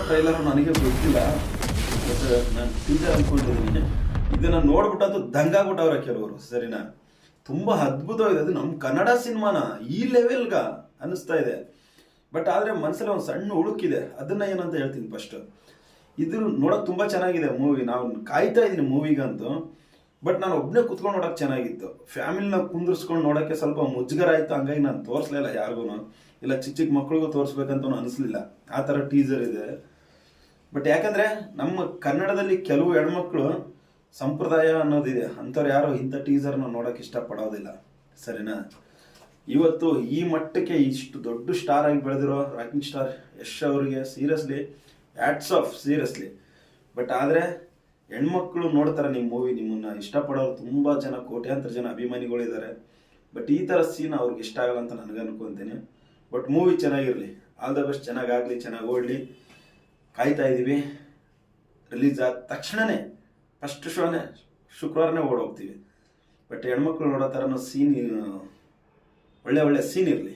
Trailer ನನಗೆ ಗೊತ್ತಿಲ್ಲ, but ನಾನು ಟೀಸರ್ ಅಂದ್ಕೊಂಡಿದ್ದೀನಿ. ಇದನ್ನು ನೋಡ್ಬಿಟ್ಟು ದಂಗಾಗ್ಬಿಟ್ಟವ್ರೆ ಕೆಲವರು, ಸರಿನಾ. ತುಂಬ ಅದ್ಭುತವಾಗಿದೆ. ಅದು ನಮ್ಮ ಕನ್ನಡ ಸಿನಿಮಾನ ಈ ಲೆವೆಲ್ಗ ಅನ್ನಿಸ್ತಾ ಇದೆ. ಬಟ್ ಆದರೆ ಮನಸ್ಸಲ್ಲಿ ಒಂದು ಸಣ್ಣ ಹುಡುಕಿದೆ, ಅದನ್ನ ಏನಂತ ಹೇಳ್ತೀನಿ ಫಸ್ಟ್. ಇದು ನೋಡೋಕೆ ತುಂಬ ಚೆನ್ನಾಗಿದೆ ಮೂವಿ. ನಾವು ಕಾಯ್ತಾ ಇದ್ದೀನಿ ಮೂವಿಗಂತೂ. ಬಟ್ ನಾನು ಒಬ್ಬನೇ ಕುತ್ಕೊಂಡು ನೋಡೋಕೆ ಚೆನ್ನಾಗಿತ್ತು. ಫ್ಯಾಮಿಲಿನ ಕುಂದಿರ್ಸ್ಕೊಂಡು ನೋಡೋಕ್ಕೆ ಸ್ವಲ್ಪ ಮುಜುಗರ ಆಯಿತು, ಹಂಗಾಗಿ ನಾನು ತೋರಿಸ್ಲಿಲ್ಲ ಯಾರಿಗೂ. ಇಲ್ಲ ಚಿಕ್ಕ ಚಿಕ್ಕ ಮಕ್ಳಿಗೂ ತೋರಿಸ್ಬೇಕಂತ ಅನಿಸ್ಲಿಲ್ಲ. ಆ ಥರ ಟೀಸರ್ ಇದೆ. ಬಟ್ ಯಾಕಂದರೆ ನಮ್ಮ ಕನ್ನಡದಲ್ಲಿ ಕೆಲವು ಹೆಣ್ಮಕ್ಳು ಸಂಪ್ರದಾಯ ಅನ್ನೋದಿದೆ, ಅಂಥವ್ರು ಯಾರೋ ಇಂಥ ಟೀಸರ್ನ ನೋಡೋಕೆ ಇಷ್ಟಪಡೋದಿಲ್ಲ, ಸರಿನಾ. ಇವತ್ತು ಈ ಮಟ್ಟಕ್ಕೆ ಇಷ್ಟು ದೊಡ್ಡ ಸ್ಟಾರ್ ಆಗಿ ಬೆಳೆದಿರೋ ರಾಕಿಂಗ್ ಸ್ಟಾರ್ ಯಶ್ ಅವರಿಗೆ seriously hats off, seriously. But ಆದರೆ ಹೆಣ್ಮಕ್ಳು ನೋಡ್ತಾರೆ ನಿಮ್ಮ ಮೂವಿ, ನಿಮ್ಮನ್ನು ಇಷ್ಟಪಡೋರು ತುಂಬ ಜನ, ಕೋಟ್ಯಾಂತರ ಜನ ಅಭಿಮಾನಿಗಳಿದ್ದಾರೆ. ಬಟ್ ಈ ಥರ ಸೀನ್ ಅವ್ರಿಗೆ ಇಷ್ಟ ಆಗಲ್ಲ ಅಂತ ನನಗೆ ಅನ್ಕೊತೀನಿ. ಬಟ್ ಮೂವಿ ಚೆನ್ನಾಗಿರಲಿ, ಆಲ್ ದ ಬೆಸ್ಟ್, ಚೆನ್ನಾಗಾಗಲಿ, ಚೆನ್ನಾಗಿ ಓಡಲಿ. ಕಾಯ್ತಾ ಇದ್ದೀವಿ. ರಿಲೀಸ್ ಆದ ತಕ್ಷಣವೇ ಫಸ್ಟ್ ಶೋನೇ ಶುಕ್ರವಾರನೇ ಓಡೋಗ್ತೀವಿ. ಬಟ್ ಹೆಣ್ಮಕ್ಳು ನೋಡೋ ಥರನೂ ಸೀನ್, ಒಳ್ಳೆ ಒಳ್ಳೆ ಸೀನ್ ಇರಲಿ.